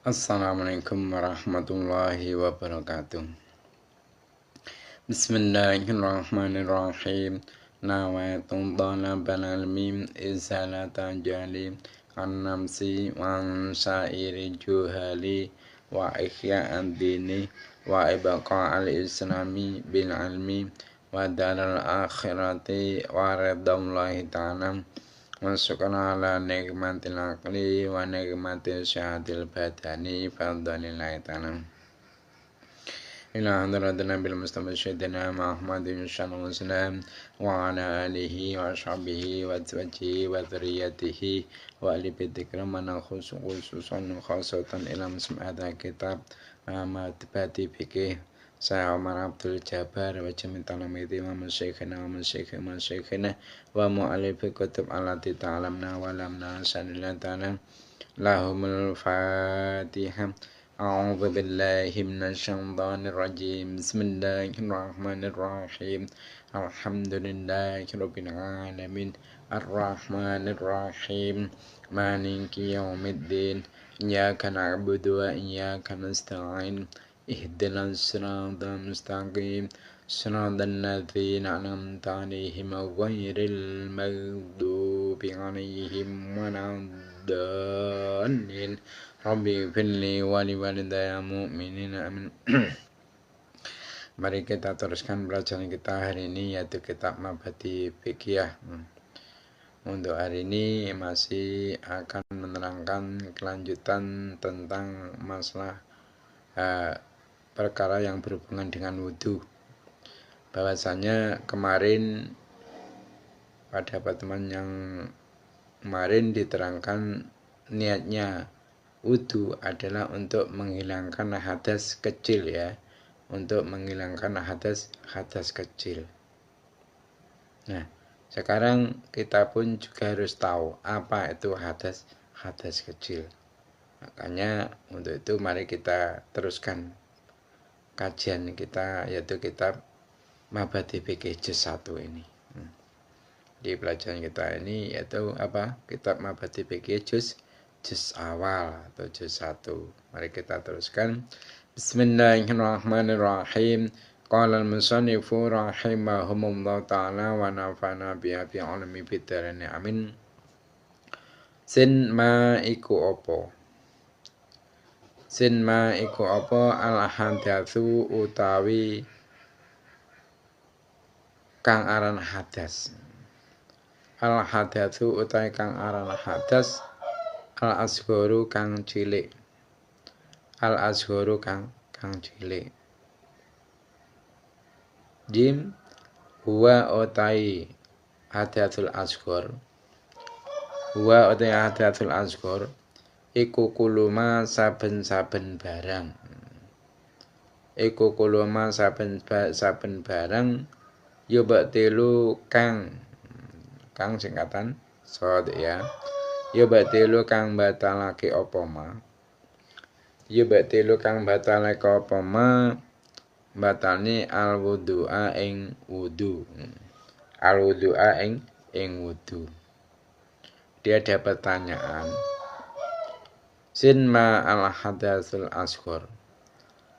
Assalamualaikum warahmatullahi wabarakatuh. Bismillahirrahmanirrahim. Nawaitu talabal ilmi izalata jali an namsi wa syairi juhali wa ihya'ad dini wa ibqa'al islami bil ilmi wa daral akhirati wa ridallahi ta'ala wa syukran ala nikmatil aqli wa nikmatil syahatil badani fadlillahi ta'ala ila hadratin nabil mustafa syedina Muhammad sallallahu alaihi wasallam wa ala alihi wa sahbihi wa azwajihi wa dzurriyyatihi wa ali bidzikra man khususan khasatan ila musma'ata kitab matbati fikih saya Umar Abdul Jabbar wa jami' talamidi wa masyikhina wa mu'allifi kutub allati ta'alamna wa lamna sanillah ta'ala lahumul fatihah. A'udzu billahi minasyaitonir rajim. Bismillahirrahmanirrahim. Alhamdulillahirabbil alamin. Arrahmanir rahim. Maliki yaumiddin. Iyyaka na'budu wa iyyaka nasta'in. Ihdinas siratal mustaqim. Siratal ladzina an'amta 'alaihim ghairil maghdubi 'alaihim waladdallin. Rabbi firli wali walidayya mu'minina amin. Mari kita teruskan pelajaran kita hari ini, yaitu kitab Mabadi Fiqhiyah. Untuk hari ini masih akan menerangkan kelanjutan tentang masalah perkara yang berhubungan dengan wudhu. Bahwasanya kemarin pada pertemuan yang kemarin diterangkan niatnya wudhu adalah untuk menghilangkan hadas kecil, ya, untuk menghilangkan hadas kecil. Nah, sekarang kita pun juga harus tahu apa itu hadas kecil. Makanya untuk itu mari kita teruskan kajian kita, yaitu kitab Mabadi Fiqih juz 1 ini. Di pelajaran kita ini yaitu apa? Kitab Mabadi Fiqih juz awal atau juz 1. Mari kita teruskan. Bismillahirrahmanirrahim. Qala al-musannifu rahimahumullah ta'ala wa nafa'na biha fi 'ilmi biddarin amin. Sin ma iku apa? Sin ma iku apa? Al-hadatsu utawi kang aran hadas. Al-hadatsu utawi kang aran hadas. Al-asgharu kang cilik. Al-asgharu kang cilik. Jim huwa utai hadatsul asghar. Huwa utai hadatsul asghar iku kuluma saben-saben barang. Iku kuluma saben barang yubatilu kang singkatan sod, ya. Yubatilu kang batalake apa ma. Yubatilu kang batalake apa ma. Batalne al-wudu'a ing wudu. Al-wudu'a ing wudu. Dia ada pertanyaan. Sin ma al-hadatsul asghar.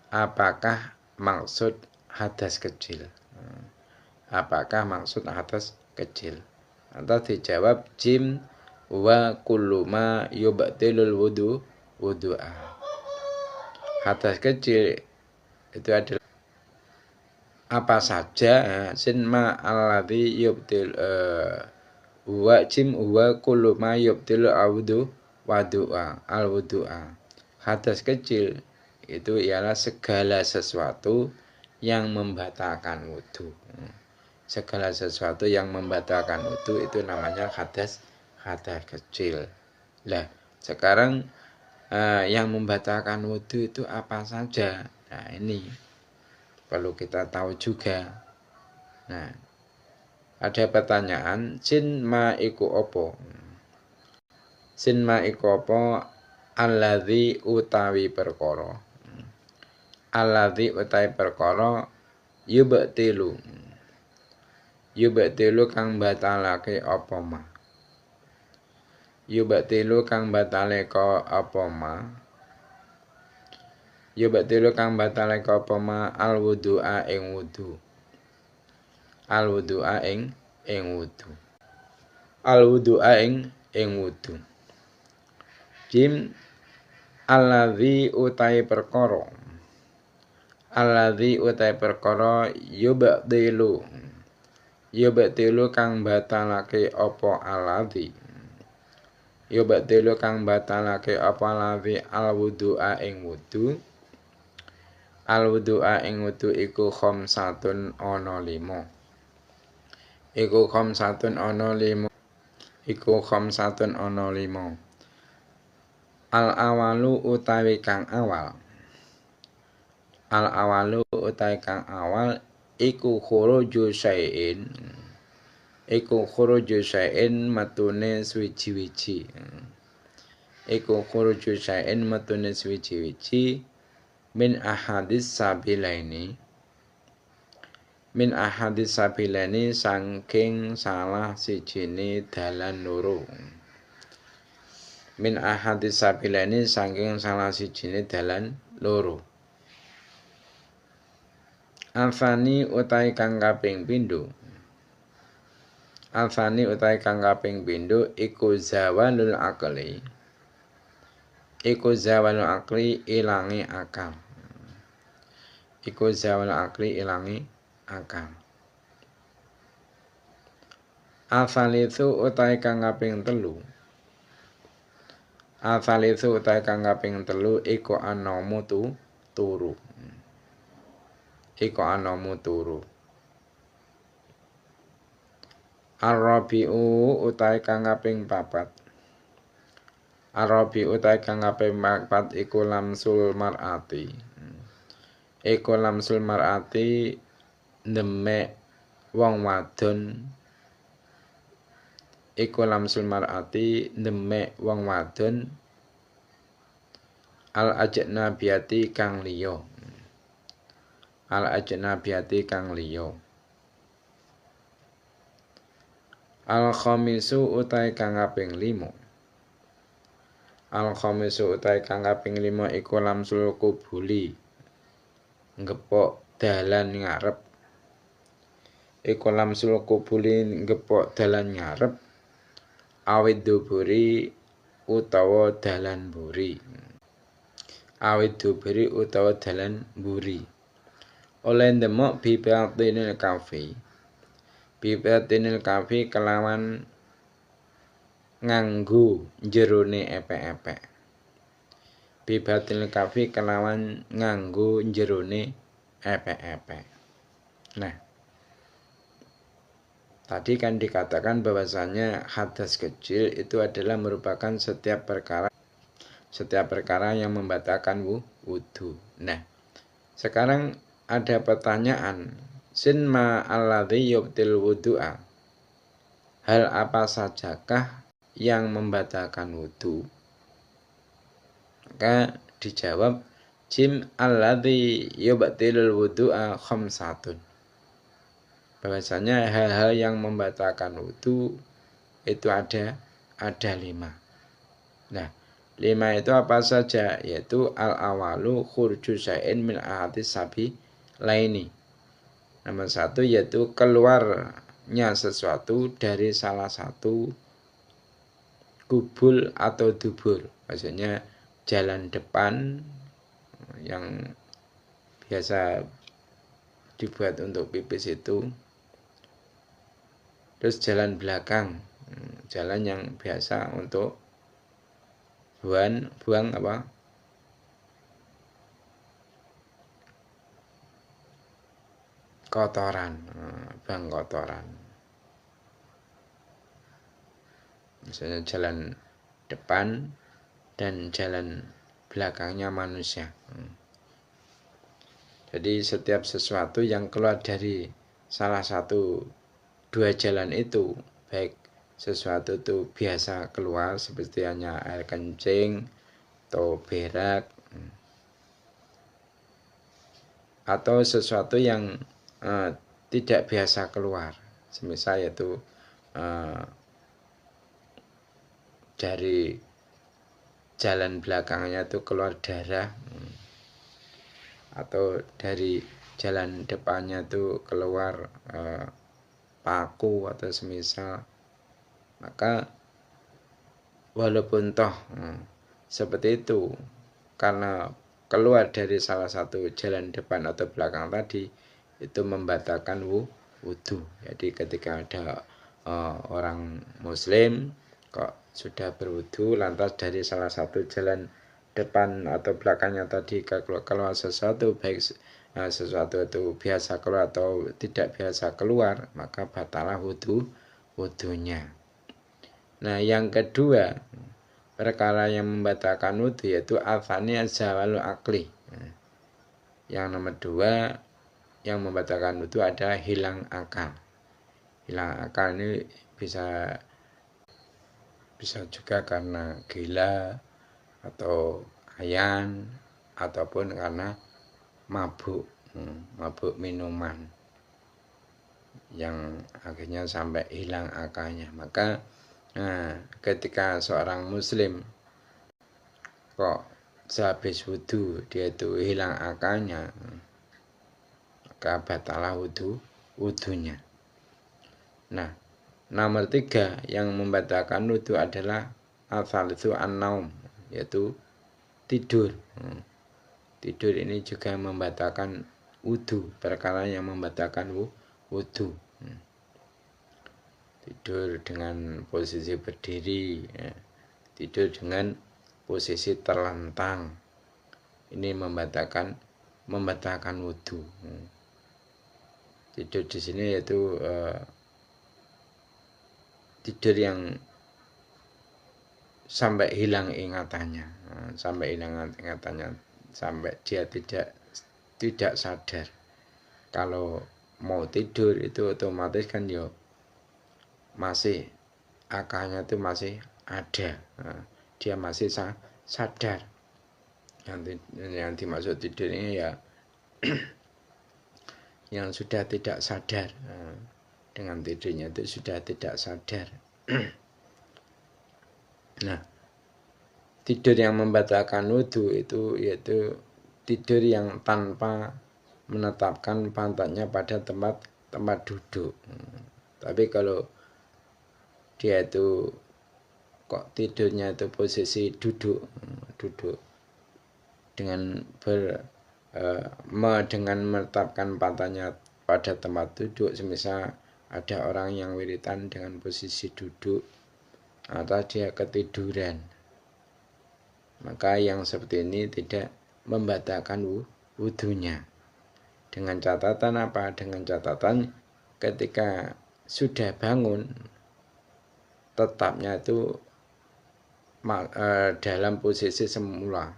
Apakah maksud hadas kecil? Apakah maksud hadas kecil? Atau dijawab jim wa kullu ma yubtilul wudu'a. Hadas kecil itu adalah apa saja. Sin ma alladhi yubtil wa jim wa kullu ma yubtilu al-wudu'a. Hadas kecil itu ialah segala sesuatu yang membatalkan wudu. Segala sesuatu yang membatalkan wudu itu namanya hadas kecil. Lah, sekarang yang membatalkan wudu itu apa saja? Nah, ini perlu kita tahu juga. Nah, ada pertanyaan, sin ma iku opo? Sin ma iku opo? Alladzi utawi perkara. Alladzi utawi perkara yubtilu kang batalake apa ma. Yubtilu kang batale ka apa ma. yubtilu kang batalake apa ma al wudu'a ing wudu. Al wudu'a ing wudu. Al wudu'a ing wudu. Jim alladzi utai perkara. Alladzi utai perkara yubtilu kang batalake apa alladzi. Yubtilu kang batalake apa alladzi al wudu'a ing wudu. Al wudu'a ing wudu iku khamsatun ana 5. Iku khamsatun ana 5. Al awalu utawi kang awal. Al awalu utawi kang awal iku khuruju syai'in. Iku khuruju syai'in matune suwiji-wiji. Iku khuruju syai'in matune suwiji-wiji min ahadis sabilaini. Min ahadis sabilaini saking salah sijine dalan loro. Min ahadis sabilaini saking salah sijine dalan loro. Afani utai kang kaping pindho. Afani utai kang kaping pindho iku zawalul aqli. Iku zawalul aqli ilangi akal. Iku zawalul aqli ilangi akal. Afalithu utai kang kaping 3. Afalithu utai kang kaping 3 iku anomu turu. Iku anomu turu. Ar-rabi'u utai kang kaping 4. Ar-rabi'u utai kang kaping 4 iku lamsul mar'ati. Iku lamsul mar'ati ndemek wong wadon. Iku lamsul mar'ati ndemek wong wadon al ajnabiyati kang liya. Al ajnabiyati kang liya. Al khamisu utai kang kaping 5. Al khamisu utai kang kaping 5 iku lamsul kubuli. Ngepok dalan ngarep. Iku lamsul kubuli ngepok dalan ngarep. Awit duburi utawa dalan buri. Awit duburi utawa dalan buri. Oleh ndemok bibatinil kafi. Bibatinil kafi kelawan nganggo jerone epek-epek. Bibatinil kafi kelawan nganggo jerone epek-epek. Nah, tadi kan dikatakan bahwasanya hadas kecil itu adalah merupakan setiap perkara yang membatalkan wudu. Nah, sekarang ada pertanyaan, sin ma alladzi yubtil wudu'a. Hal apa sajakah yang membatalkan wudu? Maka dijawab jim alladzi yubtilul wudu'a khamsatun. Bahwasanya hal-hal yang membatalkan wudu itu ada 5. Nah, 5 itu apa saja? Yaitu al-awalu khurju syai'in min ahadis sabi laini. Nomor 1 yaitu keluarnya sesuatu dari salah satu kubul atau dubur. Maksudnya jalan depan yang biasa dibuat untuk pipis itu. Terus jalan belakang, jalan yang biasa untuk buang apa? Kotoran, buang kotoran. Misalnya jalan depan dan jalan belakangnya manusia. Jadi setiap sesuatu yang keluar dari salah satu 2 jalan itu, baik sesuatu itu biasa keluar seperti hanya air kencing atau berak, atau sesuatu yang tidak biasa keluar, semisal yaitu dari jalan belakangnya itu keluar darah, atau dari jalan depannya itu keluar paku atau semisal, maka walaupun toh seperti itu, karena keluar dari salah satu jalan depan atau belakang tadi, itu membatalkan wudhu. Jadi ketika ada orang muslim kok sudah berwudhu, lantas dari salah satu jalan depan atau belakangnya tadi keluar sesuatu, baik sesuatu itu biasa keluar atau tidak biasa keluar, maka batalah wudhunya. Nah, yang kedua perkara yang membatalkan wudhu yaitu afani zawalu akli. Yang nomor 2 yang membatalkan wudhu adalah hilang akal. Hilang akal ini bisa juga karena gila atau ayan, ataupun karena mabuk minuman yang akhirnya sampai hilang akalnya. Maka ketika seorang muslim kok sehabis wudhu dia itu hilang akalnya, maka batalah wudhunya. Nah, nomor 3 yang membatalkan wudhu adalah al-thalithu an-naum, yaitu tidur. Tidur ini juga membatalkan wudhu, perkara yang membatalkan wudhu. Tidur dengan posisi berdiri, tidur dengan posisi terlentang, ini membatalkan wudhu. Tidur di sini yaitu tidur yang sampai hilang ingatannya, sampai dia tidak sadar. Kalau mau tidur itu otomatis kan masih akalnya itu masih ada, dia masih sadar. Yang dimaksud tidur ini ya yang sudah tidak sadar, dengan tidurnya itu sudah tidak sadar. Nah, tidur yang membatalkan wudhu itu yaitu tidur yang tanpa menetapkan pantatnya pada tempat duduk. Tapi kalau dia itu kok tidurnya itu posisi duduk dengan dengan menetapkan pantatnya pada tempat duduk, semisal ada orang yang wiritan dengan posisi duduk atau dia ketiduran, maka yang seperti ini tidak membatalkan wudhunya. Dengan catatan apa? Dengan catatan ketika sudah bangun tetapnya itu dalam posisi semula,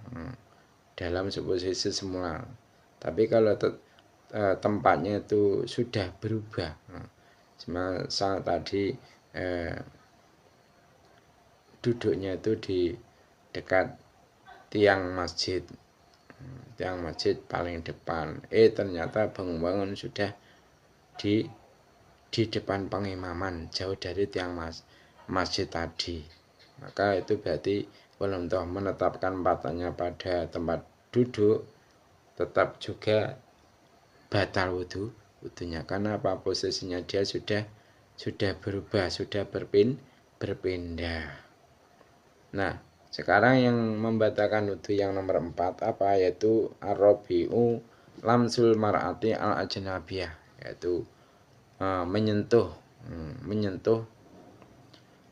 Tapi kalau tempatnya itu sudah berubah, misal tadi duduknya itu di dekat tiang masjid paling depan, ternyata bangun-bangun sudah di depan pengimaman, jauh dari tiang masjid tadi, maka itu berarti belum toh menetapkan pantatnya pada tempat duduk, tetap juga batal wudhunya. Karena apa? Posisinya dia sudah berubah, sudah berpindah. Nah, sekarang yang membatalkan wudhu yang nomor 4 apa? Yaitu ar-rabi'u lamsul mar'ati al-ajnabiyah, yaitu menyentuh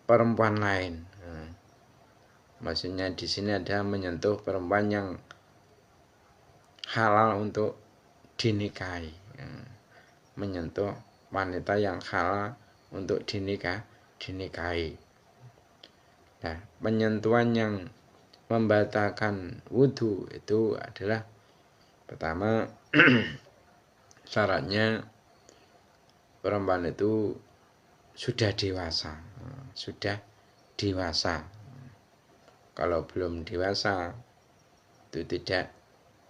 perempuan lain. Maksudnya di sini ada menyentuh perempuan yang halal untuk dinikahi, menyentuh wanita yang halal untuk dinikahi. Nah, penyentuhan yang membatalkan wudhu itu adalah pertama syaratnya perempuan itu sudah dewasa. Kalau belum dewasa itu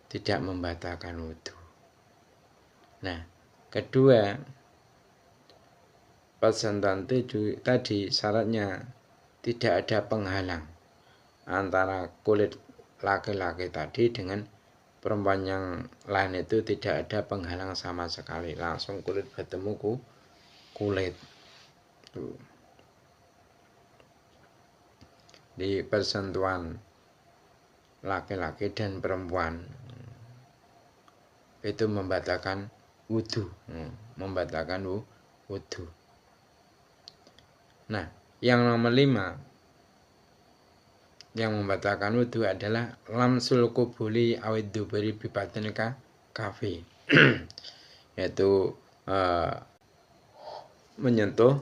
tidak membatalkan wudhu. Nah, kedua, persentuhan tadi syaratnya tidak ada penghalang antara kulit laki-laki tadi dengan perempuan yang lain itu tidak ada penghalang sama sekali, langsung kulit bertemu kulit. Tuh. Di persentuhan laki-laki dan perempuan itu membatalkan wudhu, membatalkan wudhu. Nah, yang nomor 5 yang membatalkan wudhu adalah lamsul qubuli awid duburi bibatin kafi yaitu menyentuh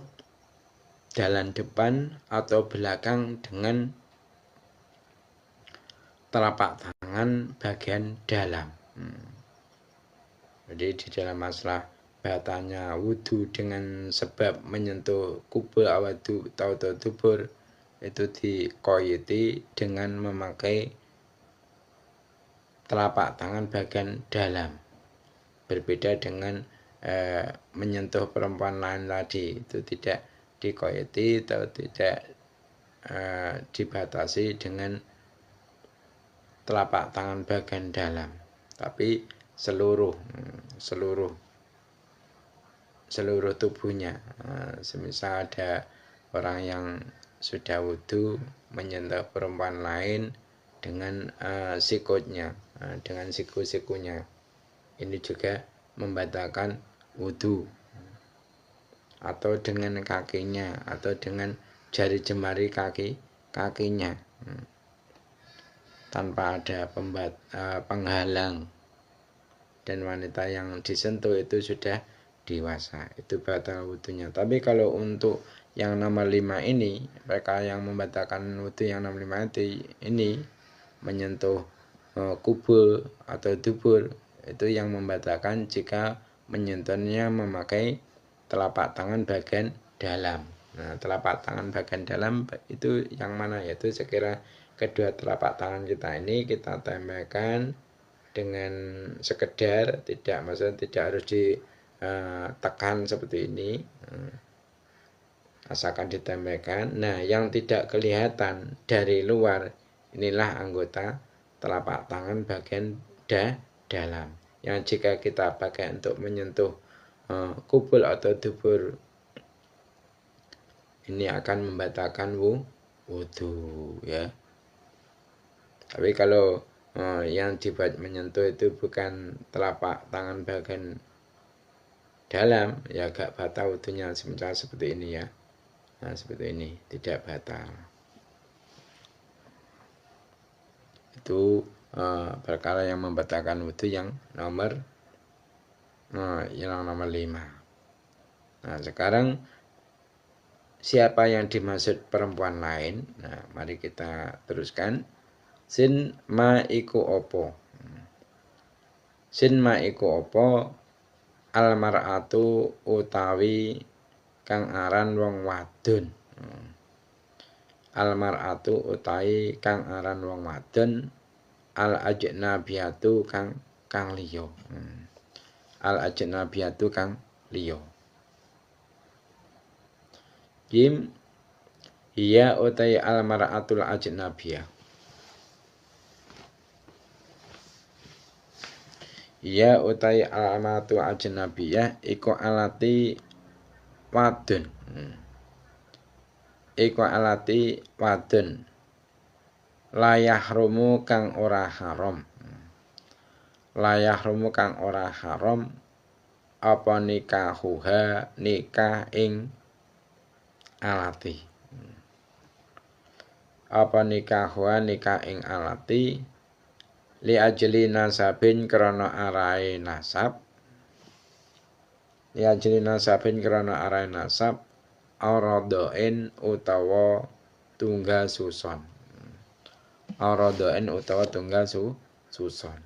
jalan depan atau belakang dengan telapak tangan bagian dalam. Jadi di dalam masalah batalnya wudhu dengan sebab menyentuh kubul awadu atau dubur itu dikoyiti dengan memakai telapak tangan bagian dalam. Berbeda dengan menyentuh perempuan lain tadi, itu tidak dikoyiti atau tidak dibatasi dengan telapak tangan bagian dalam, tapi seluruh tubuhnya. Semisal ada orang yang sudah wudhu menyentuh perempuan lain dengan sikutnya, dengan siku-sikunya, ini juga membatalkan wudhu. Atau dengan kakinya, atau dengan jari jemari kakinya, tanpa ada penghalang, dan wanita yang disentuh itu sudah dewasa, itu batal wudhunya. Tapi kalau untuk yang nomor 5 ini, mereka yang membatalkan wudhu yang nomor 5 ini menyentuh kubul atau dubur, itu yang membatalkan jika menyentuhnya memakai telapak tangan bagian dalam. Nah, telapak tangan bagian dalam itu yang mana? Yaitu sekira kedua telapak tangan kita ini kita tempelkan dengan sekedar, maksudnya tidak harus ditekan seperti ini, asalkan ditempelkan. Nah, yang tidak kelihatan dari luar inilah anggota telapak tangan bagian dalam, yang jika kita pakai untuk menyentuh kubul atau dubur, ini akan membatalkan wudhu, ya. Tapi kalau yang dibuat menyentuh itu bukan telapak tangan bagian dalam, ya agak batal wudhunya, semisal seperti ini, ya. Nah, seperti ini tidak batal. Itu perkara yang membatalkan wudhu yang nomor 5. Nah, sekarang siapa yang dimaksud perempuan lain? Nah, mari kita teruskan. Sin ma iku opo. Sin ma iku opo almar'atu utawi kang aran wong wadon. Almar'atu utawi kang aran wong wadon, al ajnabiyatu kang liya. Al ajnabiyatu kang liya. Jim iya utai almar'atul ajnabiyah. Iya utai almar'atul ajnabiyah iku alati wadon. Iku alati wadon layah rumu kang ora haram. Layah rumu kang ora haram apa nikahuha nikah ing alati. Apa nikahuha nikah ing alati li ajli nasabin krana arahe nasab. Li ajli nasabin krana arahe nasab aradoen utawa tunggal suson. Aradoen utawa tunggal suson.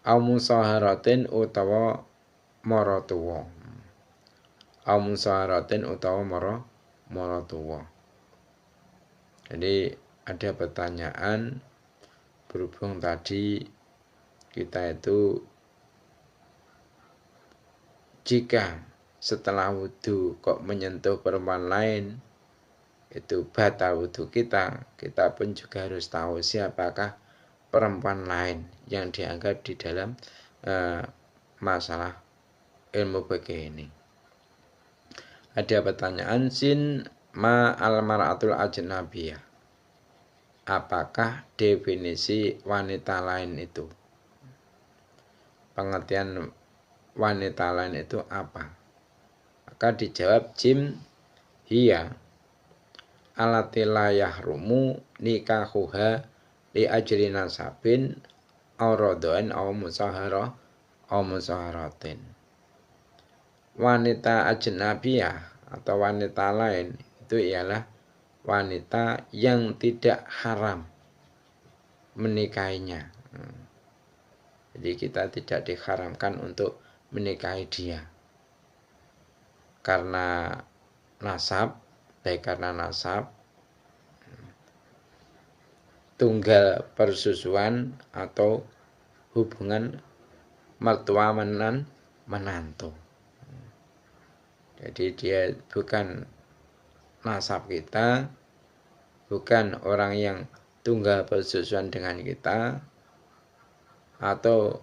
Musaharatin utawa mara tuwa. Musaharatin utawa mara tuwa. Jadi ada pertanyaan berhubung tadi kita itu jika setelah wudhu kok menyentuh perempuan lain itu batal wudhu kita pun juga harus tahu siapakah perempuan lain yang dianggap di dalam masalah ilmu fikih ini. Ada pertanyaan, sin ma al-mar'atul ajnabiyah. Apakah definisi wanita lain itu? Pengertian wanita lain itu apa? Maka dijawab jim hiya alati la yahrumu nikahuha li ajri nasabin aw radhain aw musaharatin. Wanita ajnabiyah atau wanita lain itu ialah wanita yang tidak haram menikahinya. Jadi kita tidak diharamkan untuk menikahi dia karena nasab, baik karena nasab, tunggal persusuan atau hubungan mertua menantu. Jadi dia bukan nasab kita, bukan orang yang tunggal persusuan dengan kita, atau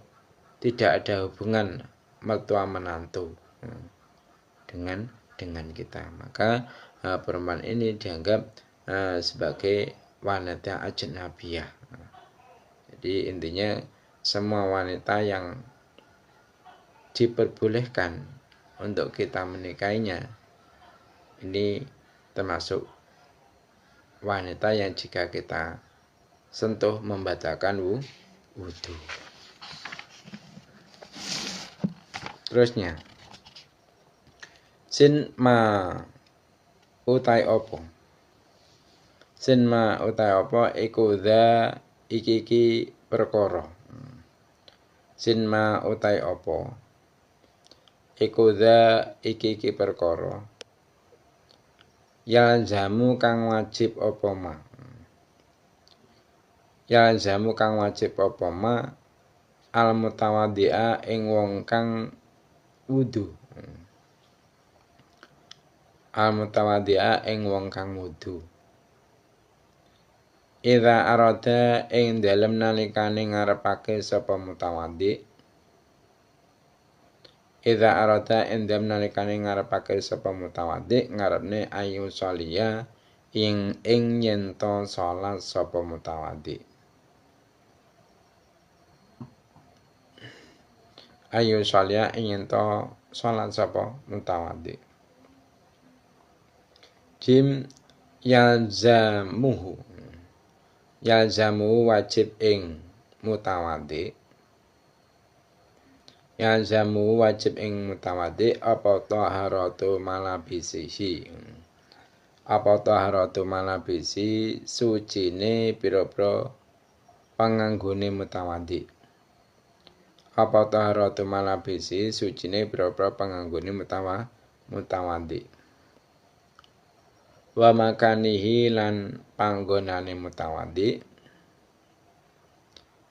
tidak ada hubungan mertua menantu dengan kita. Maka perempuan ini dianggap sebagai wanita ajnabiyah. Jadi intinya semua wanita yang diperbolehkan untuk kita menikahinya ini termasuk wanita yang jika kita sentuh membatalkan wudu. Terusnya, sin ma utai opo. Sin ma utai opo iku dha iki perkara. Sin ma utai opo iku dha iki perkara. Yalzamu kang wajib opo ma. Yalzamu kang wajib opo ma al mutawaddi'a ing wong kang wudu. Al mutawaddi'a ing wong kang wudu. Idza arada ing dalem nalikane ngarepake sapa mutawaddi. Idza arada ing dalem nalikane ngarepake sapa mutawaddi ngarepne ayu sholiya ing yen to salat sapa mutawaddi. Ayu sholiya ing yen to salat sapa mutawaddi. Jim yalzamuhu. Yalzamu wajib ing mutawaddi. Yalzamu wajib ing mutawaddi apa taharatu malabisihi. Apa taharatu malabisi sucine pira-pira panganggone mutawaddi. Apa taharatu malabisi sucine pira-pira panganggone mutawaddi. Wa makanihi lan panggonane mutawaddi.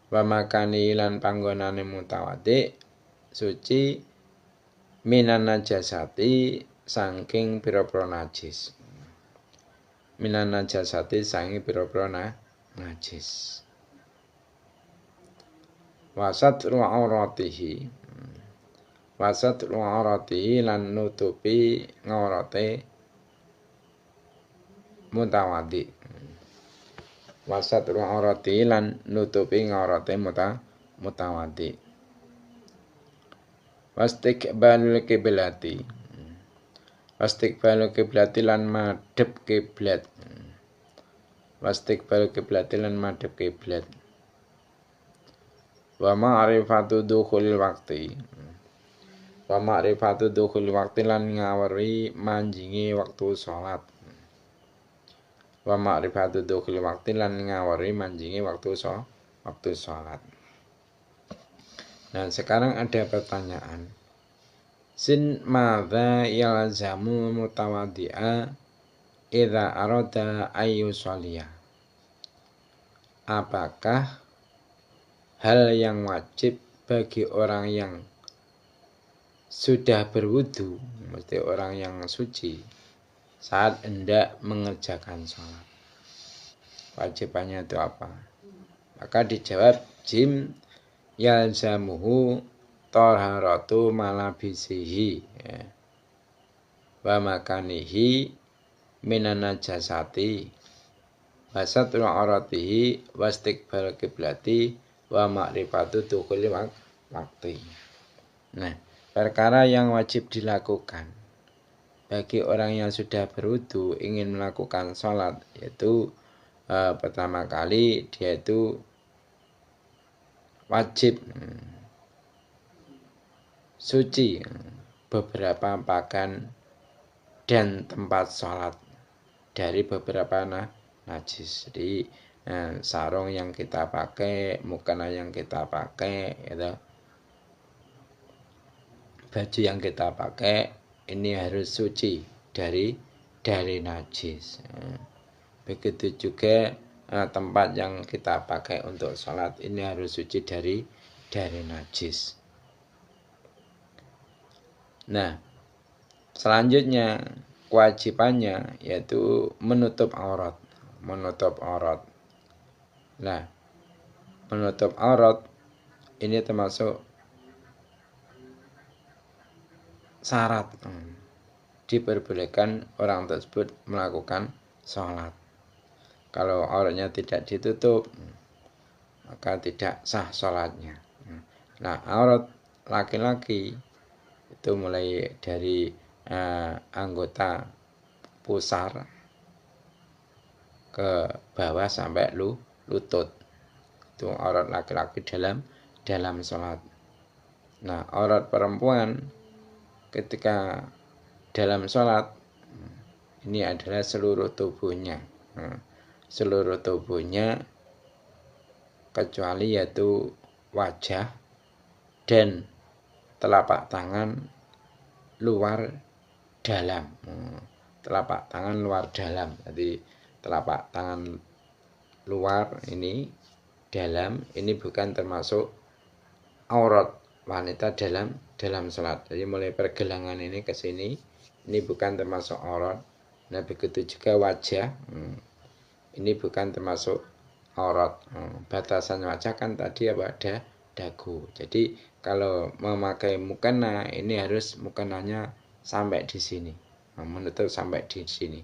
Wa makanihi lan panggonane mutawaddi suci minan najasati saking pira-pira najis. Minan najasati saking pira-pira najis. Wasat ru'auratihi. Wasat ru'auratihi lan nutupi ngaurate mutawaddi. Wasat ru'auratihi lan nutupi ngaurate mutawaddi. Wastiqbalul kiblati. Wastiqbalul kiblati lan madhep kiblat. Wastiqbalul kiblati lan madhep kiblat. Wa ma'rifatu dukhulil waqti. Wa ma'rifatu dukhulil waqti lan ngaweri manjingi waktu salat. Wa ma'rifatu dukhulil waqti lan ngaweri manjingi waktu salat. Nah, sekarang ada pertanyaan. Sin madza yalzamu mutawaddi'a idza arada ayu sholiya. Apakah hal yang wajib bagi orang yang sudah berwudu, mesti orang yang suci, saat hendak mengerjakan sholat? Wajibannya itu apa? Maka dijawab jim yalzamuhu taharatu malabisihi ya. Wa makanihi minan najasati wa satru auratihi wa istiqbal kiblati wa ma'rifatu dukhuli waktu. Nah, perkara yang wajib dilakukan bagi orang yang sudah berwudu ingin melakukan sholat, yaitu pertama kali dia itu wajib suci beberapa pakaian dan tempat sholat dari beberapa najis. Jadi sarung yang kita pakai, mukena yang kita pakai, gitu. Baju yang kita pakai ini harus suci dari najis. Begitu juga tempat yang kita pakai untuk sholat ini harus suci dari najis. Nah, selanjutnya kewajibannya yaitu menutup aurat. Nah, menutup aurat ini termasuk syarat diperbolehkan orang tersebut melakukan sholat. Kalau auratnya tidak ditutup, maka tidak sah sholatnya. Nah, aurat laki-laki itu mulai dari anggota pusar ke bawah sampai lutut. Itu aurat laki-laki dalam sholat. Nah, aurat perempuan ketika dalam sholat ini adalah seluruh tubuhnya. Seluruh tubuhnya kecuali yaitu wajah dan telapak tangan luar dalam. Telapak tangan luar dalam. Jadi telapak tangan luar ini dalam, ini bukan termasuk aurat wanita dalam sholat. Jadi mulai pergelangan ini ke sini, ini bukan termasuk aurat. Nah, begitu juga wajah, ini bukan termasuk aurat. Batasan wajah kan tadi apa, ada dagu. Jadi kalau memakai mukena ini harus mukenanya sampai di sini, menutup sampai di sini.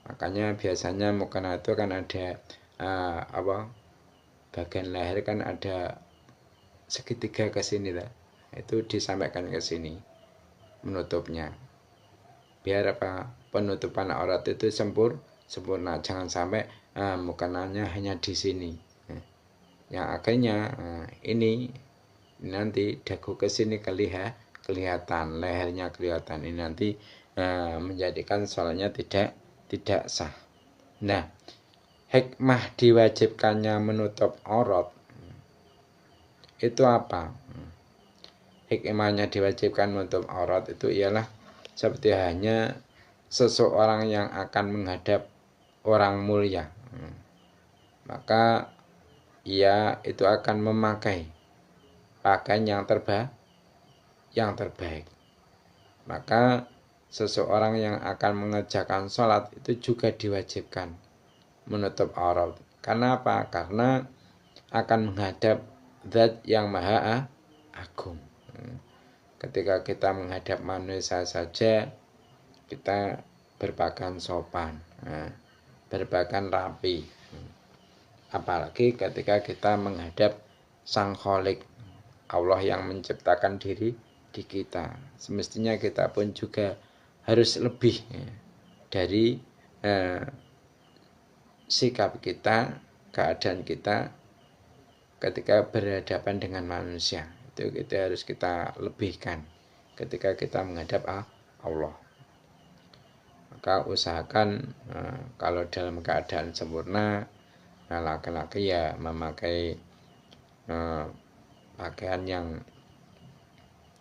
Makanya biasanya mukena itu kan ada bagian leher kan ada segitiga ke sini lah. Itu disampaikan ke sini menutupnya. Biar penutupan aurat itu sempurna, jangan sampai mukenanya hanya di sini. Yang akhirnya ini nanti dagu ke sini kelihatan, lehernya kelihatan. Ini nanti menjadikan sholatnya tidak sah. Nah, hikmah diwajibkannya menutup aurat itu apa? Hikmahnya diwajibkan menutup aurat itu ialah seperti hanya seseorang yang akan menghadap orang mulia, maka ia itu akan memakai pakaian yang terbaik. Maka seseorang yang akan mengerjakan sholat itu juga diwajibkan menutup aurat. Karena apa? Karena akan menghadap Zat yang maha agung. Ketika kita menghadap manusia saja, kita berpakaian sopan, berpakaian rapi. Apalagi ketika kita menghadap Sang Kholik, Allah yang menciptakan diri di kita. Semestinya kita pun juga harus lebih dari sikap kita, keadaan kita ketika berhadapan dengan manusia. Itu harus kita lebihkan ketika kita menghadap Allah. Maka usahakan kalau dalam keadaan sempurna, laki-laki ya memakai pakaian yang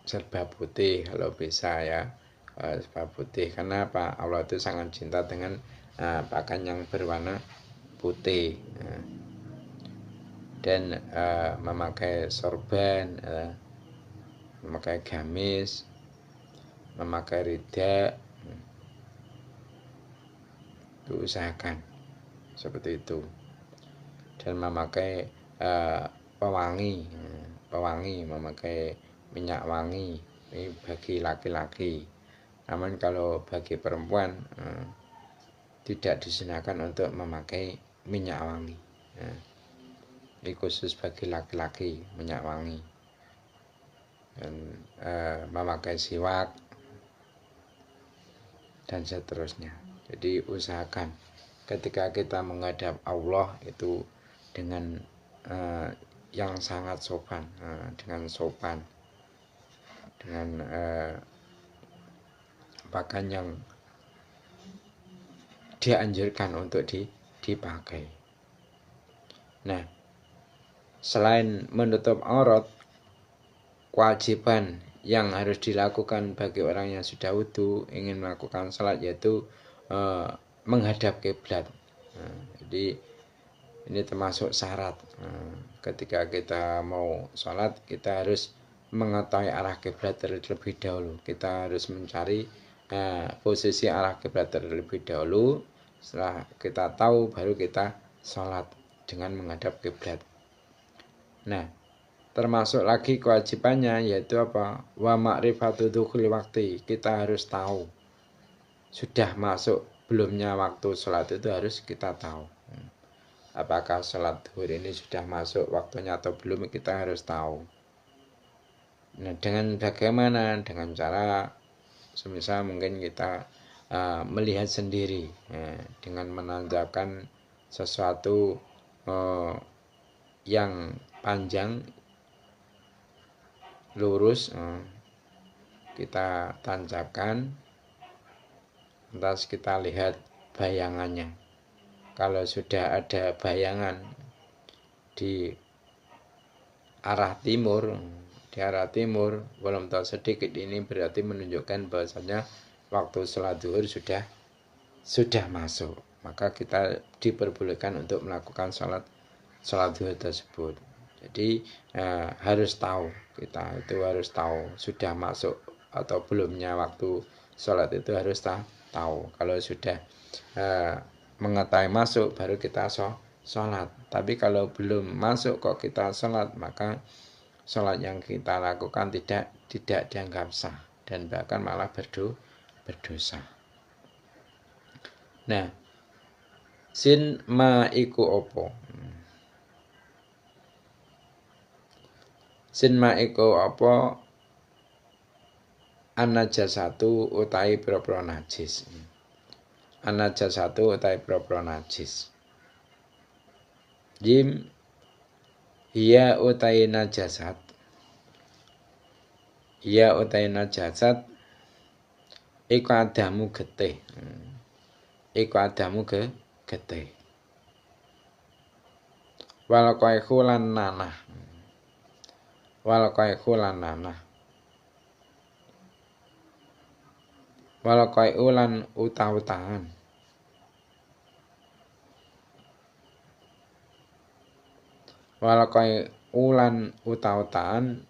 serba putih kalau bisa ya, serba putih. Karena apa? Allah itu sangat cinta dengan pakaian yang berwarna putih. Dan memakai sorban, memakai gamis, memakai rida, itu usahakan seperti itu. Dan memakai pewangi, memakai minyak wangi ini bagi laki-laki. Namun kalau bagi perempuan tidak disunahkan untuk memakai minyak wangi. Ini khusus bagi laki-laki minyak wangi. Dan memakai siwak dan seterusnya. Jadi usahakan ketika kita menghadap Allah itu dengan yang sangat sopan, dengan sopan, dengan pakaian yang dianjurkan untuk dipakai. Nah, selain menutup aurat, kewajiban yang harus dilakukan bagi orang yang sudah wudu ingin melakukan salat yaitu menghadap kiblat. Jadi ini termasuk syarat. Ketika kita mau sholat, kita harus mengetahui arah kiblat terlebih dahulu. Kita harus mencari posisi arah kiblat terlebih dahulu. Setelah kita tahu, baru kita sholat dengan menghadap kiblat. Nah, termasuk lagi kewajibannya yaitu apa? Wa ma'rifatu dukhul waktu. Kita harus tahu sudah masuk belumnya waktu sholat itu harus kita tahu. Apakah sholat zuhur ini sudah masuk waktunya atau belum, kita harus tahu. Nah, dengan bagaimana? Dengan cara semisal mungkin kita melihat sendiri dengan menanjakan sesuatu yang panjang lurus, kita tancapkan, lantas kita lihat bayangannya. Kalau sudah ada bayangan di arah timur, belum tahu sedikit, ini berarti menunjukkan bahwasanya waktu sholat zuhur sudah masuk. Maka kita diperbolehkan untuk melakukan sholat zuhur tersebut. Jadi harus tahu, kita itu harus tahu sudah masuk atau belumnya waktu sholat itu harus tahu. Kalau sudah mengetahui masuk baru kita sholat. Tapi kalau belum masuk kok kita sholat, maka sholat yang kita lakukan tidak dianggap sah dan bahkan malah berdosa. Nah, sin ma iku opo. Sin ma iku opo an-najasatu utai propro najis. An-najasatu utai propro najis. Jim hiya utai najasat. Hiya utai najasat iku adamu getih. Iku adamu getih. Wal qaihu lan nanah. Wal qaihu lan nanah. Wal qaihu lan utah-utahan. Wal qaihu lan utah-utahan.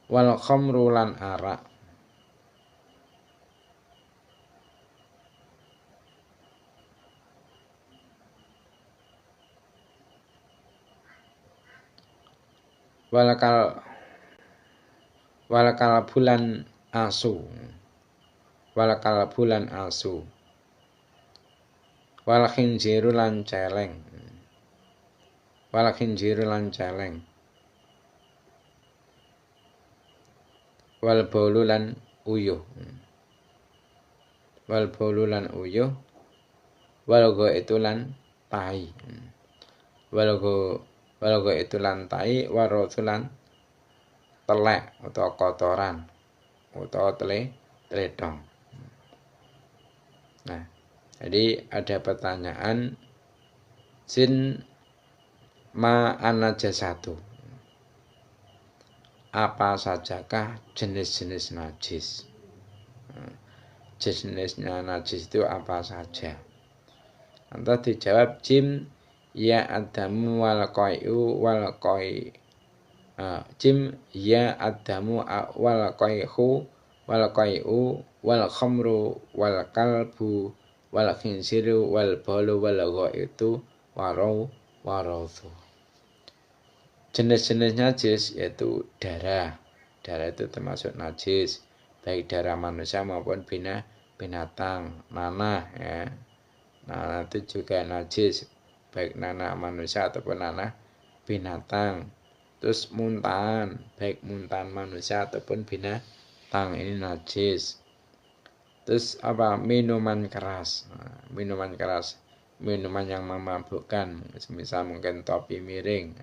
Wal khamru lan arak. Walakal bulan asu. Walakal bulan asu. Wal khinziru lan celeng. Wal khinziru lan celeng. Wal baulu lan uyuh. Wal baulu lan uyuh. Wal ghaitu lan tai. Wal ghaitu lan tai, warotu lan telek atau kotoran atau teledong. Nah, jadi ada pertanyaan, sin ma an-najasatu. Apa sajakah jenis-jenis najis? Jenisnya najis itu apa saja? Entah dijawab jim ya adamu wal qai'u wal qai. Jim ya adamu wal qai'u wal qai'u wal khamru wal kalbu wal khinsiru wal balu wal ghaitu warawthu. Jenis-jenis najis yaitu darah. Darah itu termasuk najis, baik darah manusia maupun binatang. Nanah ya. Nanah itu juga najis, baik nanah manusia ataupun nanah binatang. Terus muntahan, baik muntahan manusia ataupun binatang, ini najis. Terus minuman keras. Minuman keras, minuman yang memabukkan, misal mungkin topi miring,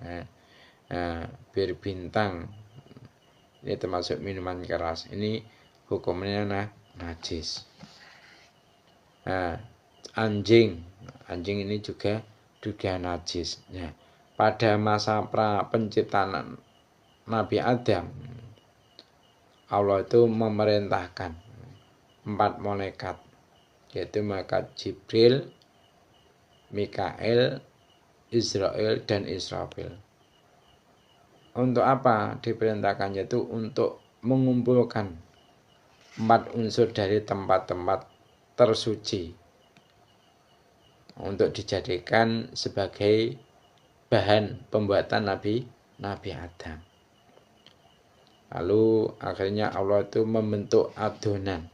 bir bintang, ini termasuk minuman keras. Ini hukumnya najis. Anjing ini juga najis. Pada masa penciptaan Nabi Adam, Allah itu memerintahkan 4 malaikat, yaitu malaikat Jibril, Mikail, Israel, dan Israfil. Untuk apa diperintahkannya? Itu untuk mengumpulkan 4 unsur dari tempat-tempat tersuci untuk dijadikan sebagai bahan pembuatan Nabi Adam. Lalu akhirnya Allah itu membentuk adonan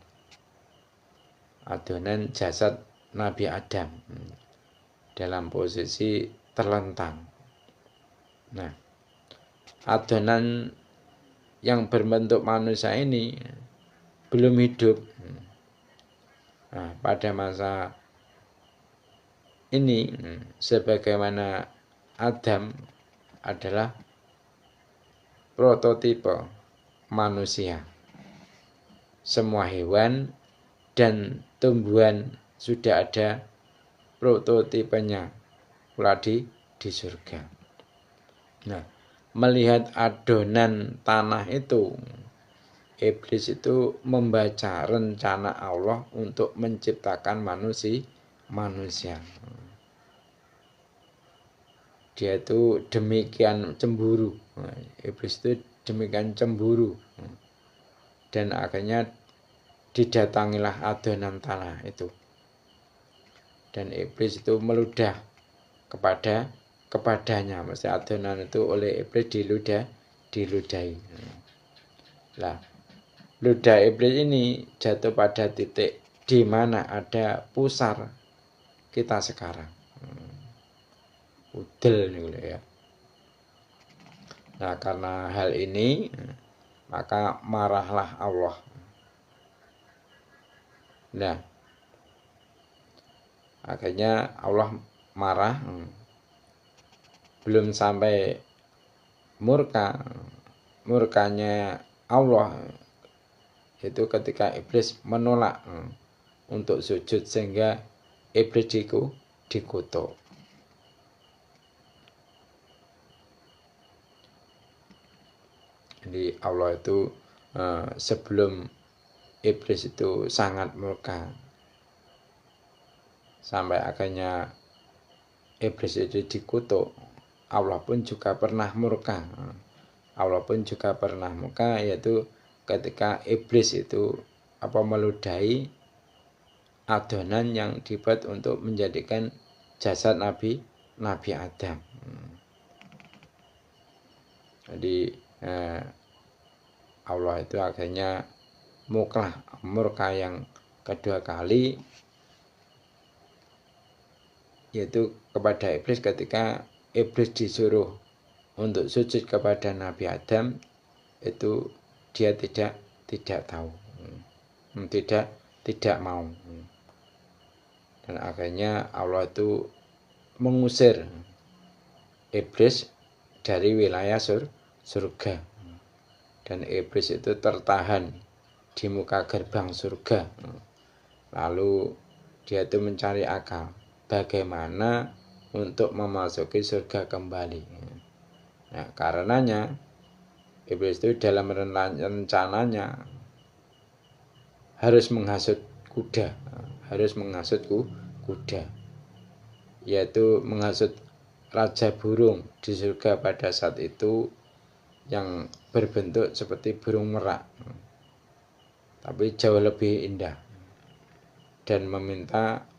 jasad Nabi Adam dalam posisi terlentang. Nah, adonan yang berbentuk manusia ini belum hidup. Nah, pada masa ini, sebagaimana Adam adalah prototipe manusia, semua hewan dan tumbuhan sudah ada prototipenya pula di surga. Nah, melihat adonan tanah itu, iblis itu membaca rencana Allah untuk menciptakan manusia. Dia itu demikian cemburu. Iblis itu demikian cemburu. Dan akhirnya didatangilah adonan tanah itu. Dan iblis itu meludah kepadanya. Mesti adonan itu oleh iblis diludahi. Lah, ludah iblis ini jatuh pada titik di mana ada pusar kita sekarang. Udel nih ya. Nah, karena hal ini maka marahlah Allah. Nah, akhirnya Allah marah. Belum sampai murkanya Allah itu ketika iblis menolak untuk sujud sehingga iblis dikutuk. Jadi Allah itu sebelum iblis itu sangat murka, sampai akhirnya iblis itu dikutuk. Allah pun juga pernah murka. Yaitu ketika iblis itu meludahi adonan yang dibuat untuk menjadikan jasad Nabi Adam. Jadi Allah itu akhirnya murka yang kedua kali, yaitu kepada iblis ketika iblis disuruh untuk sujud kepada Nabi Adam, itu dia tidak tahu, tidak mau. Dan akhirnya Allah itu mengusir iblis dari wilayah surga. Dan iblis itu tertahan di muka gerbang surga. Lalu dia itu mencari akal bagaimana untuk memasuki surga kembali. Nah, karenanya iblis itu dalam rencananya harus menghasut kuda, yaitu menghasut raja burung di surga pada saat itu yang berbentuk seperti burung merak, tapi jauh lebih indah, dan meminta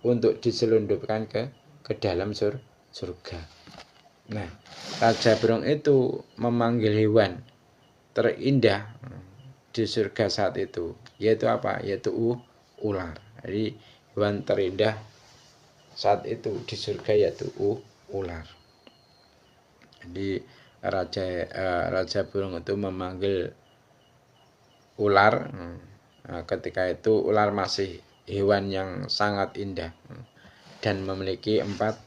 untuk diselundupkan ke dalam surga. Nah, Raja Burung itu memanggil hewan terindah di surga saat itu, yaitu apa? Yaitu ular. Jadi hewan terindah saat itu di surga yaitu ular. Jadi Raja Burung itu memanggil ular. Nah, ketika itu ular masih hewan yang sangat indah dan memiliki empat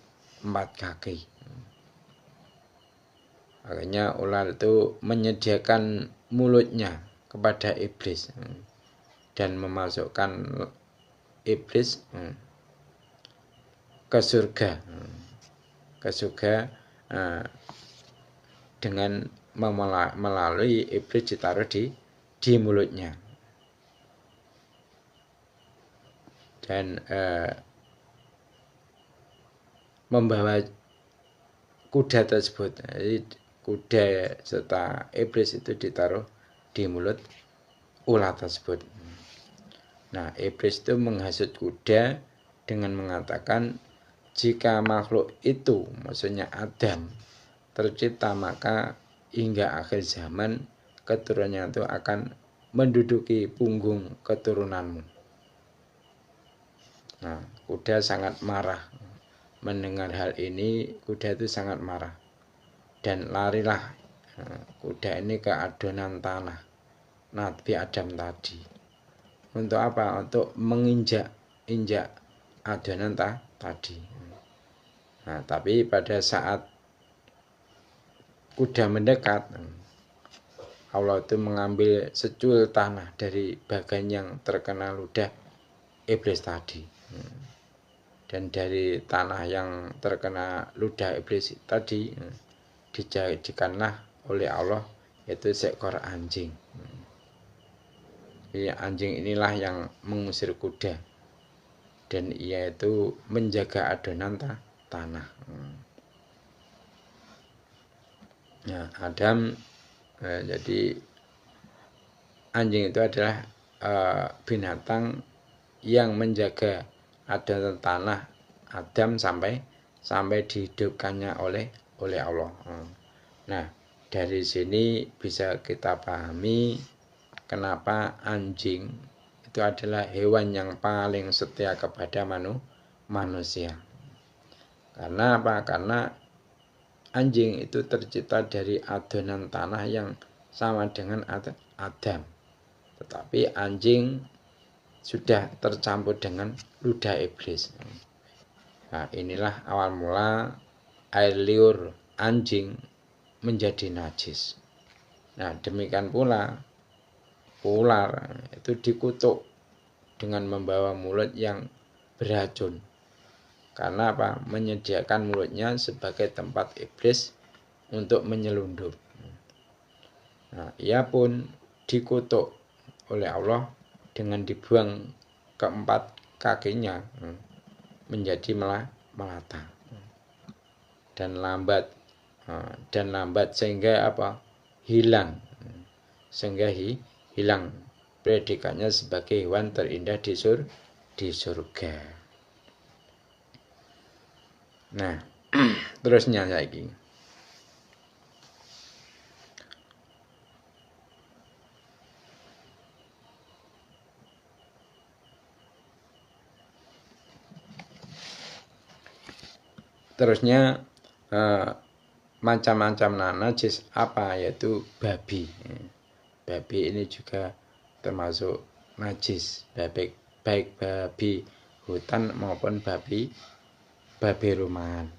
kaki. Makanya ular itu menyediakan mulutnya kepada iblis dan memasukkan iblis ke surga, dengan melalui iblis ditaruh di mulutnya dan membawa kuda tersebut. Jadi kuda serta iblis itu ditaruh di mulut ular tersebut. Nah, iblis itu menghasut kuda dengan mengatakan, jika makhluk itu, maksudnya Adam, tercipta, maka hingga akhir zaman keturunannya itu akan menduduki punggung keturunanmu. Nah, kuda sangat marah. Mendengar hal ini, kuda itu sangat marah. Dan larilah kuda ini ke adonan tanah Nabi Adam tadi. Untuk apa? Untuk menginjak adonan tadi. Nah, tapi pada saat kuda mendekat, Allah itu mengambil secul tanah dari bagian yang terkena ludah iblis tadi. Dan dari tanah yang terkena ludah iblis tadi dijadikanlah oleh Allah yaitu seekor anjing. Jadi anjing inilah yang mengusir kuda dan ia itu menjaga adonan tanah. Nah, Adam jadi anjing itu adalah binatang yang menjaga adonan tanah Adam sampai dihidupkannya oleh Allah. Nah, dari sini bisa kita pahami kenapa anjing itu adalah hewan yang paling setia kepada manusia. Karena apa? Karena anjing itu tercipta dari adonan tanah yang sama dengan Adam. Tetapi anjing sudah tercampur dengan ludah iblis. Nah, inilah awal mula air liur anjing menjadi najis. Nah, demikian pula ular itu dikutuk dengan membawa mulut yang beracun. Karena apa? Menyediakan mulutnya sebagai tempat iblis untuk menyelundup. Nah, ia pun dikutuk oleh Allah dengan dibuang keempat kakinya menjadi melata dan lambat sehingga apa? Hilang. Sehingga hilang predikatnya sebagai hewan terindah di surga. Nah, terusnya lagi. Terusnya macam-macam najis apa, yaitu babi. Babi ini juga termasuk najis, baik babi hutan maupun babi rumahan.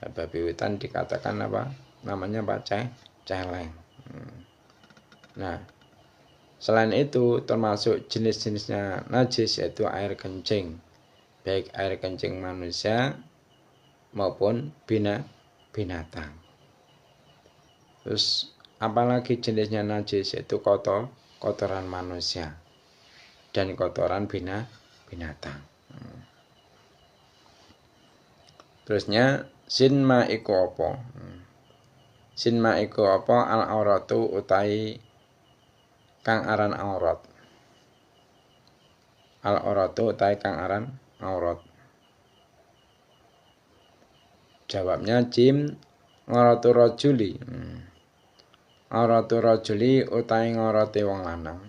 Babi hutan dikatakan apa? Namanya apa? Celeng. Nah, selain itu termasuk jenis-jenisnya najis yaitu air kencing, baik air kencing manusia maupun binatang. Terus apalagi jenisnya najis yaitu kotoran manusia dan kotoran binatang. Terusnya sinma iku apa? Sinma iku apa? Al auratu utai kang aran aurat. Al auratu utai kang aran aurat. Jawabnya jim ngoratu rajuli. Ngoratu rajuli utahe ngorate wong lanang.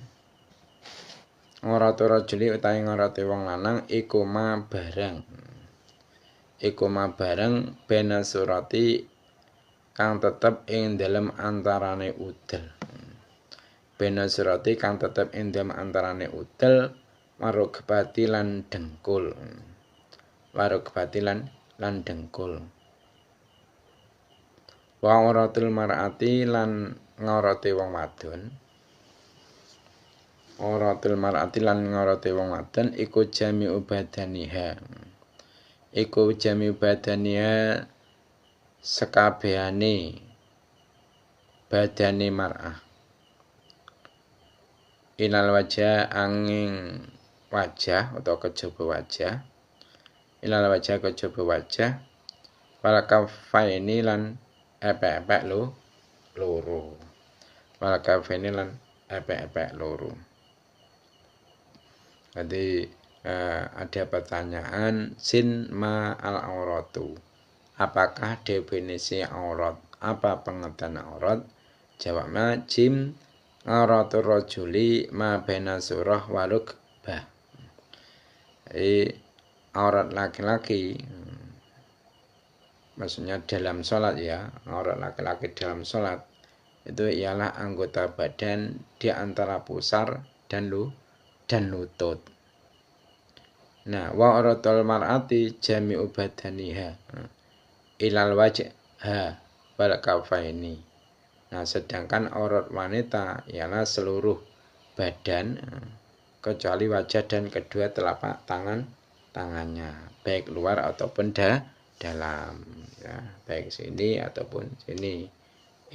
Ngoratu rajuli utahe ngorate wong lanang iku ma barang. Iku ma barang bena surati kang tetep ing dalem antarane udel. Bena surati kang tetep ing dalem antarane udel warukbati lan dengkul. Warukbati lan dengkul. Wa auratul mar'ati lan ngaurate wong wadon. Auratul mar'ati lan ngaurate wong wadon iku jami'u badaniha. Iku jami'u badaniha sekabehane badane mar'ah. Ilal wajah angin wajah atau kejaba wajah. Ilal wajah kejaba wajah. Wal kafaini lan epek-epek loro. Wal kafaini lan epek-epek loro. Jadi ada pertanyaan sin ma al auratu. Apakah definisi aurat? Apa pengertian aurat? Jawabnya jim auratul rajuli ma baina surah warukbah. Jadi aurat laki-laki maksudnya dalam sholat ya, aurat laki-laki dalam sholat itu ialah anggota badan di antara pusar dan lutut. Nah, wa auratul mar'ati jami'u badaniha ilal wajha wal kafaini. Nah, sedangkan aurat wanita ialah seluruh badan kecuali wajah dan kedua telapak tangannya, baik luar ataupun dalam ya, baik sini ataupun sini.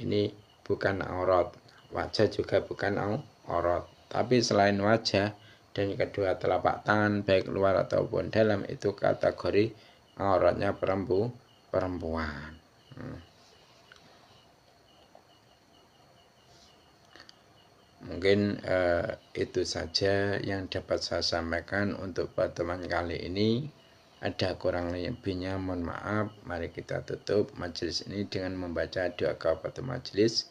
Ini bukan aurat. Wajah juga bukan aurat. Tapi selain wajah dan kedua telapak tangan baik luar ataupun dalam itu kategori auratnya perempuan. Mungkin itu saja yang dapat saya sampaikan untuk pertemuan kali ini. Ada kurang lebihnya mohon maaf. Mari kita tutup majelis ini dengan membaca doa kafatul majelis.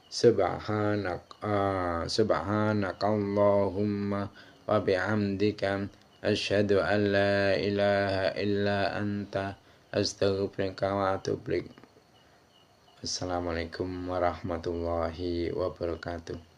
Subhanakallahumma wa bihamdika asyhadu an la ilaha illa anta astaghfiruka wa atubu ilaik. Assalamualaikum warahmatullahi wabarakatuh.